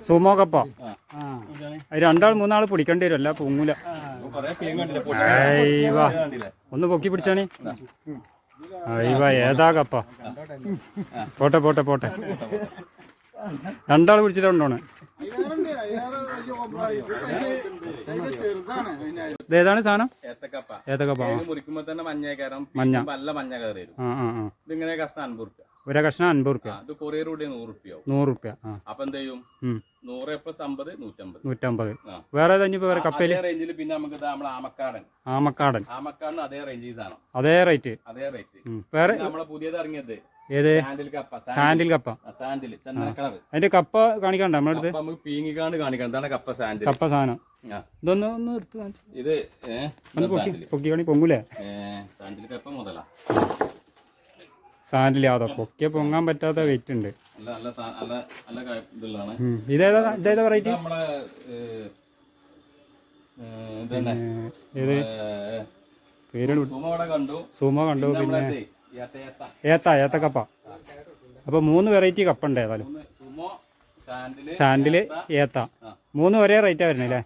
Sumo കപ്പ അത് രണ്ടാൾ മൂന്നാൾ പിടിക്കേണ്ടി വരും അല്ല പൊങ്ങൂല. അയ്യവാ ഒന്ന് പൊക്കി പിടിച്ചാണേ. അയ്യവാ ഏതാ കപ്പ. പോട്ടെ പോട്ടെ പോട്ടെ. രണ്ടാൾ പിടിച്ചിട്ടുണ്ടോണ്. ഏതാണ് സാധനം? ഏത്തക്കപ്പ. മുറിക്കുമ്പോ തന്നെ മഞ്ഞ നല്ല മഞ്ഞ കയറി വരും. ഇതിങ്ങനെ കഷ്ണം 50 റുപ്യ. ഒരു കഷ്ണം 50 റുപ്യ. ഇത് കൊറിയറൂടെ 100 റുപ്യ. 100 റുപ്യ. അപ്പൊ എന്ത് ചെയ്യും? 100 50 150. വേറെ വേറെ കപ്പയില് റേഞ്ചിൽ. പിന്നെ നമുക്ക് നമ്മളെ ആമക്കാടൻ ആമക്കാടൻ അതേ റേഞ്ച് സാധനം, അതേ റേറ്റ്. വേറെ നമ്മളെ പുതിയത് ഇറങ്ങിയത് ഏത്? സാൻഡിൽ കപ്പ. സാൻഡിൽ ചന്ദന കളർ. അതിന്റെ കപ്പ കാണിക്കണ്ട നമ്മുടെ അടുത്ത്? നമുക്ക് പീങ്ങിക്കാണ്ട് കാണിക്കണം. ഇതാണ് കപ്പ സാൻഡിൽ. കപ്പ സാധനം ഇതൊന്ന് ഒന്ന് എടുത്ത് കാണിച്ചു. ഇത് പൊക്കി കാണി പൊങ്ങൂലേ? സാൻഡിൽ കപ്പ മുതലാ. സാൻഡിൽ യാതോ പൊക്കിയ പൊങ്ങാൻ പറ്റാത്ത വെയിറ്റ് ഉണ്ട്. ഇതേതാ വെറൈറ്റി? പേര് സുമോ കണ്ടു. പിന്നെ ഏത്തക്കപ്പ. അപ്പൊ 3 വെറൈറ്റി കപ്പ ഉണ്ട്. ഏതായാലും സാൻഡില് ഏത്ത 3 ഒരേ റേറ്റാ വരുന്നല്ലേ?